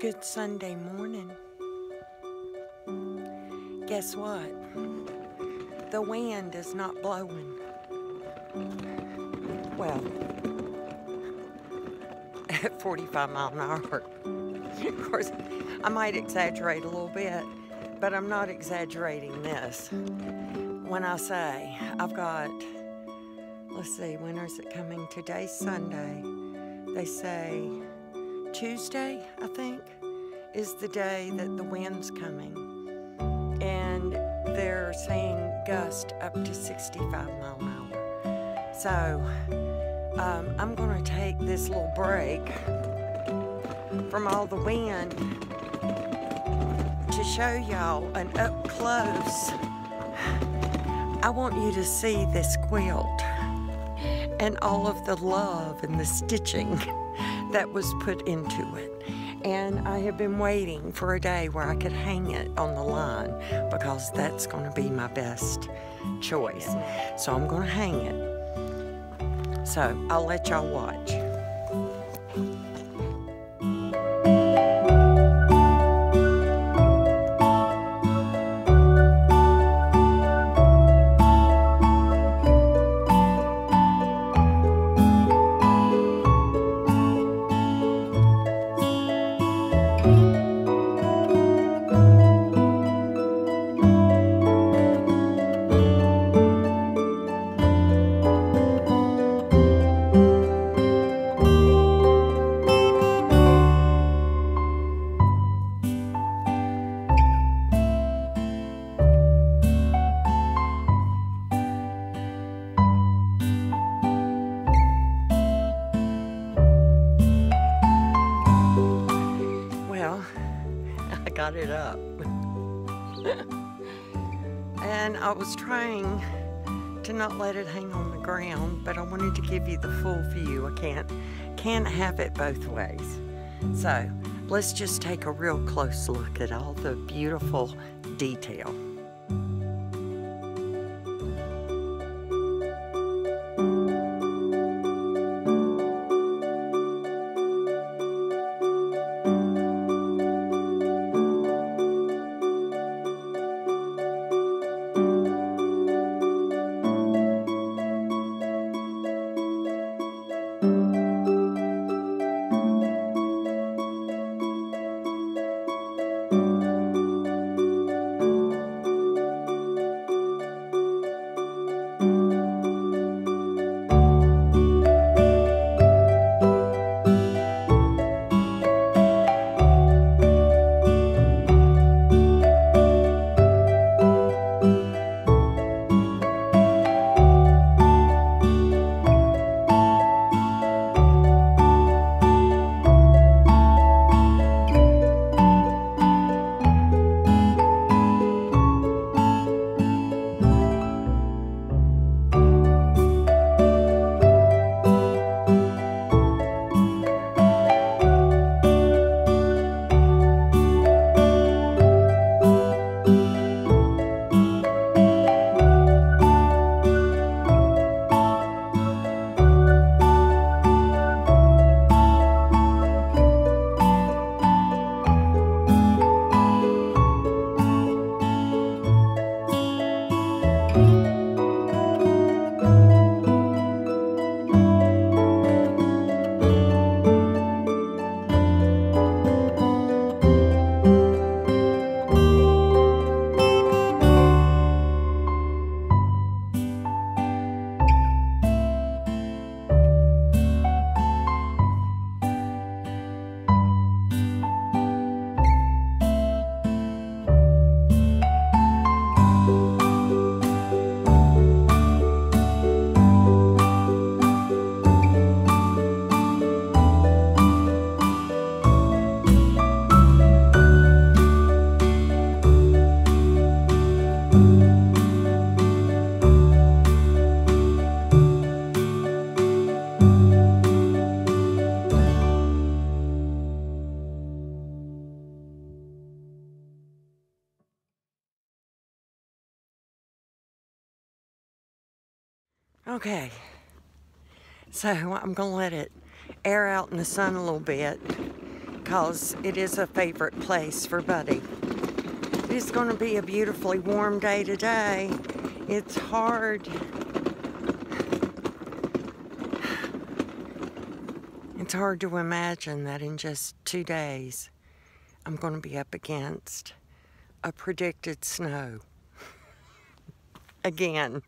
Good Sunday morning. Guess what? The wind is not blowing. Well, at 45 miles an hour. Of course, I might exaggerate a little bit, but I'm not exaggerating this. When I say I've got, let's see, when is it coming? Today's Sunday. They say Tuesday, I think, is the day that the wind's coming. And they're saying gust up to 65 miles an hour. So I'm going to take this little break from all the wind to show y'all an up close. I want you to see this quilt and all of the love and the stitching that was put into it. And I have been waiting for a day where I could hang it on the line because that's going to be my best choice. So I'm going to hang it. So I'll let y'all watch. Got it up. And I was trying to not let it hang on the ground, but I wanted to give you the full view. I can't have it both ways. So let's just take a real close look at all the beautiful detail. Okay, so I'm gonna let it air out in the sun a little bit because it is a favorite place for Buddy. It's going to be a beautifully warm day today. It's hard. It's hard to imagine that in just 2 days, I'm going to be up against a predicted snow. Again.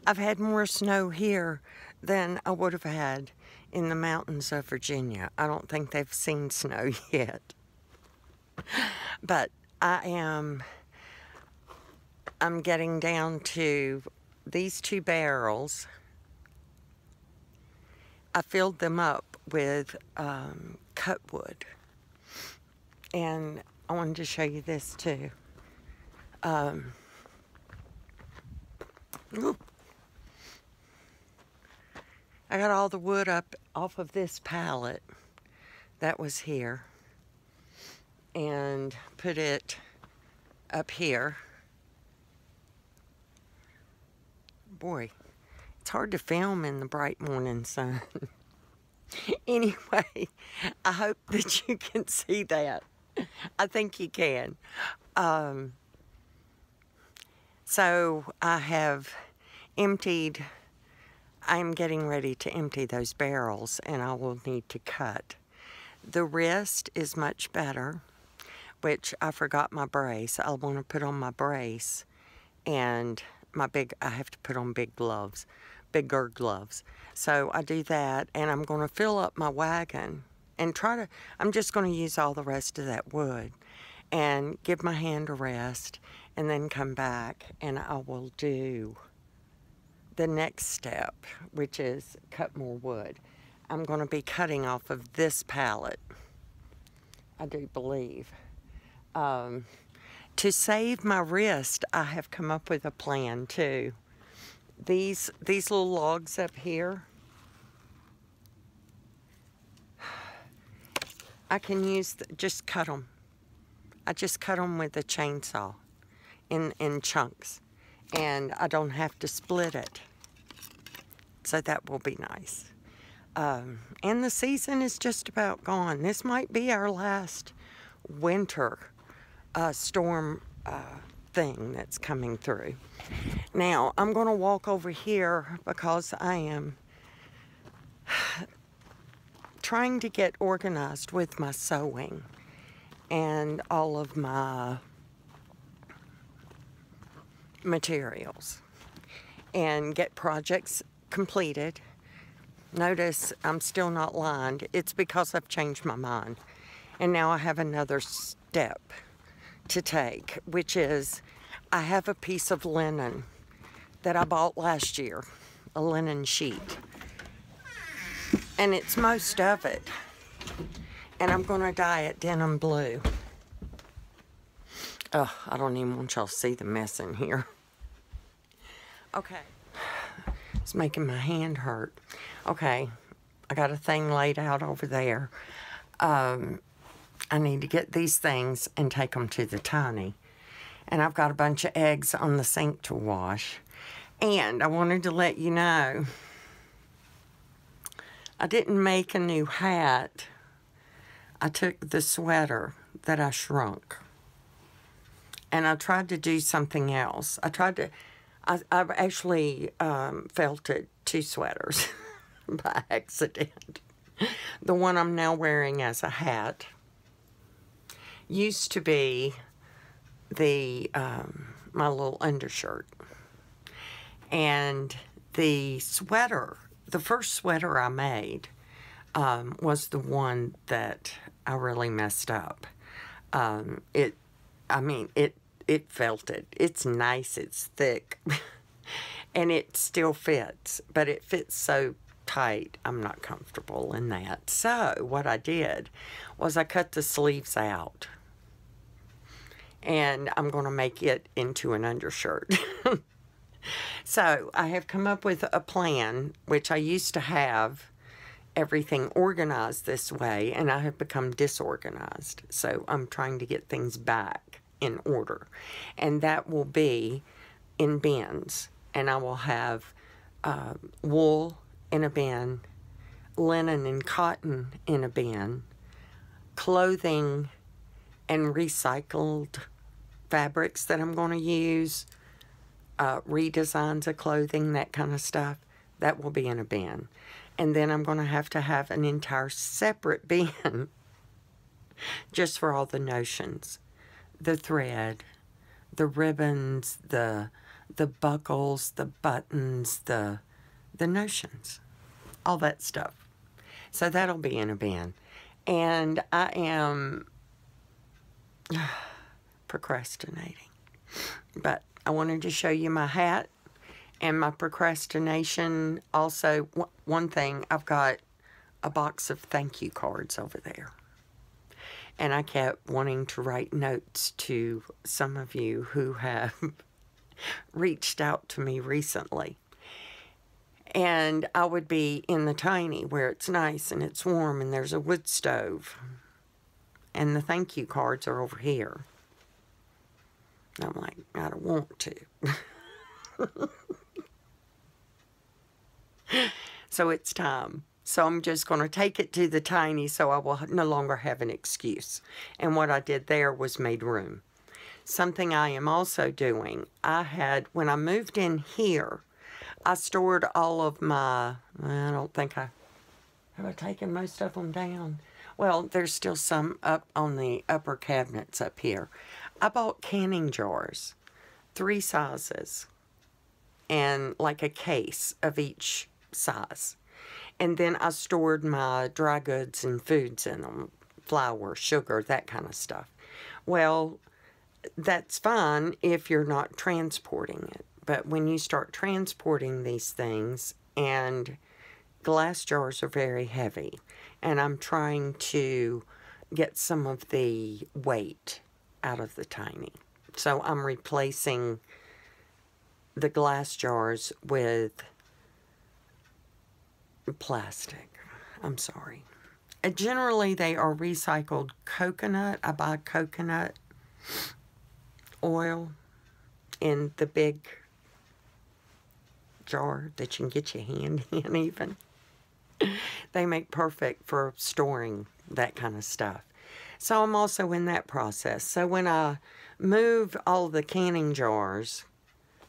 I've had more snow here than I would have had in the mountains of Virginia. I don't think they've seen snow yet. But I'm getting down to these 2 barrels. I filled them up with cut wood. And I wanted to show you this too. I got all the wood up off of this pallet that was here and put it up here. Boy, it's hard to film in the bright morning sun. Anyway, I hope that you can see that. I think you can. So I have emptied, I'm getting ready to empty those barrels, and I will need to cut. The wrist is much better, which I forgot my brace. I want to put on my brace and I have to put on big gloves, bigger gloves. So I do that, and I'm going to fill up my wagon and I'm just going to use all the rest of that wood and give my hand a rest and then come back, and I will do the next step, which is cut more wood. I'm going to be cutting off of this pallet, I do believe. To save my wrist, I have come up with a plan too. These little logs up here, I can use, just cut them. I just cut them with a chainsaw in chunks, and I don't have to split it. So that will be nice. And the season is just about gone. This might be our last winter storm thing that's coming through. Now, I'm going to walk over here because I am trying to get organized with my sewing and all of my materials and get projects completed. Notice I'm still not lined. It's because I've changed my mind. And now I have another step to take, which is I have a piece of linen that I bought last year, a linen sheet. And it's most of it. And I'm going to dye it denim blue. Oh, I don't even want y'all to see the mess in here. Okay. It's making my hand hurt. Okay, I got a thing laid out over there. I need to get these things and take them to the tiny. And I've got a bunch of eggs on the sink to wash. And I wanted to let you know, I didn't make a new hat. I took the sweater that I shrunk, and I tried to do something else. I've actually felted 2 sweaters by accident. The one I'm now wearing as a hat used to be my little undershirt. And the sweater, the first sweater I made, was the one that I really messed up. It felted. It's nice, it's thick, and it still fits, but it fits so tight, I'm not comfortable in that. So what I did was I cut the sleeves out, and I'm going to make it into an undershirt. So I have come up with a plan, which I used to have everything organized this way, and I have become disorganized. So I'm trying to get things back in order, and that will be in bins. And I will have wool in a bin, linen and cotton in a bin, clothing and recycled fabrics that I'm going to use, redesigns of clothing, that kind of stuff, that will be in a bin. And then I'm going to have an entire separate bin just for all the notions. The thread, the ribbons, the buckles, the buttons, the notions, all that stuff. So that'll be in a bin. And I am procrastinating. But I wanted to show you my hat and my procrastination. Also, one thing, I've got a box of thank you cards over there. And I kept wanting to write notes to some of you who have reached out to me recently. And I would be in the tiny where it's nice and it's warm and there's a wood stove. And the thank you cards are over here. I'm like, I don't want to. So it's time. So I'm just going to take it to the tiny so I will no longer have an excuse. And what I did there was made room. Something I am also doing, when I moved in here, I stored all of my, I don't think have I taken most of them down? Well, there's still some up on the upper cabinets up here. I bought canning jars, 3 sizes, and like a case of each size. And then I stored my dry goods and foods in them, flour, sugar, that kind of stuff. Well, that's fine if you're not transporting it. But when you start transporting these things, and glass jars are very heavy, and I'm trying to get some of the weight out of the tiny. So I'm replacing the glass jars with plastic. I'm sorry. Generally, they are recycled coconut. I buy coconut oil in the big jar that you can get your hand in even. They make perfect for storing that kind of stuff. So I'm also in that process. So when I move all the canning jars,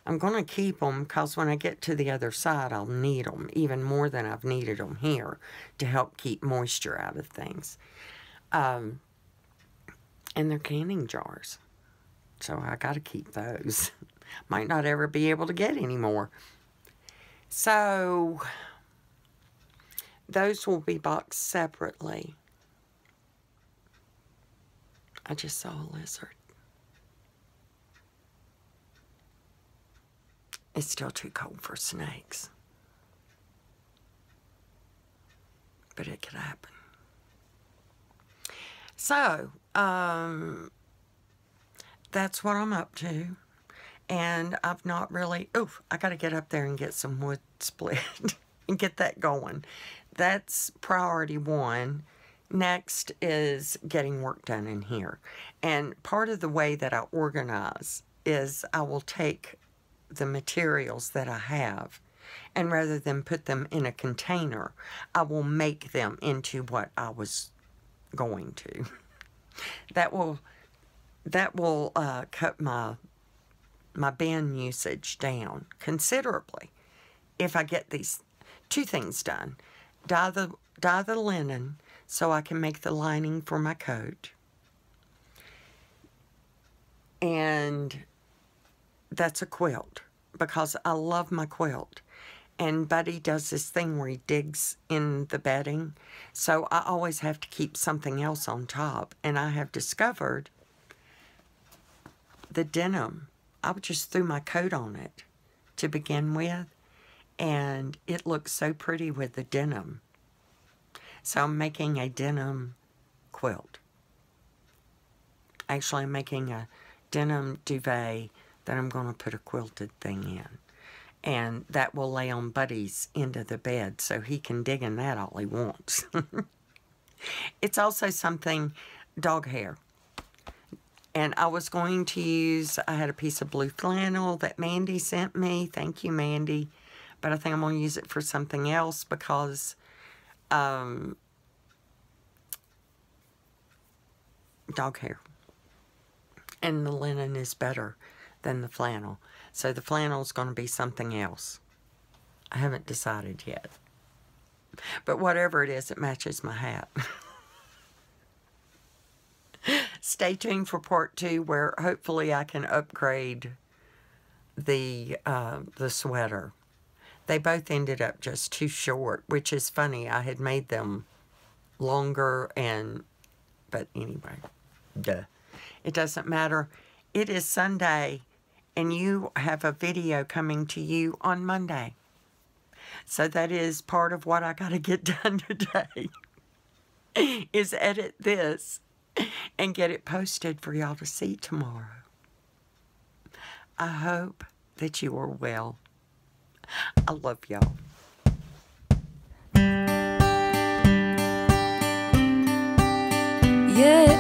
I'm going to keep them because when I get to the other side, I'll need them even more than I've needed them here to help keep moisture out of things. And they're canning jars. So I got to keep those. Might not ever be able to get any more. So those will be boxed separately. I just saw a lizard. It's still too cold for snakes. But it could happen. So, that's what I'm up to. And I've not really... Oh, I got to get up there and get some wood split and get that going. That's priority 1. Next is getting work done in here. And part of the way that I organize is I will take the materials that I have, and rather than put them in a container, I will make them into what I was going to. That will cut my bin usage down considerably if I get these 2 things done. Dye the linen so I can make the lining for my coat. And that's a quilt because I love my quilt. And Buddy does this thing where he digs in the bedding. So I always have to keep something else on top. And I have discovered the denim. I just threw my coat on it to begin with. And it looks so pretty with the denim. So I'm making a denim quilt. Actually, I'm making a denim duvet that I'm going to put a quilted thing in. And that will lay on Buddy's end of the bed so he can dig in that all he wants. It's also something, dog hair. And I was going to use, I had a piece of blue flannel that Mandy sent me. Thank you, Mandy. But I think I'm going to use it for something else because dog hair. And the linen is better than the flannel. So the flannel is going to be something else. I haven't decided yet. But whatever it is, it matches my hat. Stay tuned for part 2, where hopefully I can upgrade the sweater. They both ended up just too short, which is funny. I had made them longer, but anyway, duh. It doesn't matter. It is Sunday, and you have a video coming to you on Monday. So that is part of what I got to get done today, is edit this and get it posted for y'all to see tomorrow. I hope that you are well. I love y'all. Yeah.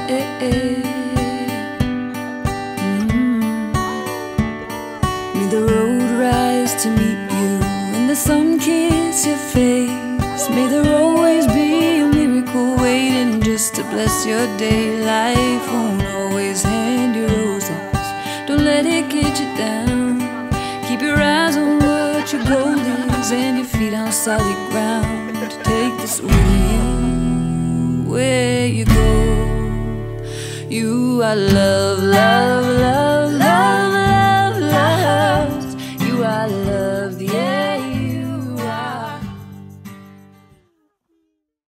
May the road rise to meet you, and the sun kiss your face. May there always be a miracle waiting just to bless your day. Life won't always hand you roses. Don't let it get you down. Keep your eyes on what your goal is, and your feet on solid ground. Take this with you where you go. You are love, love, love.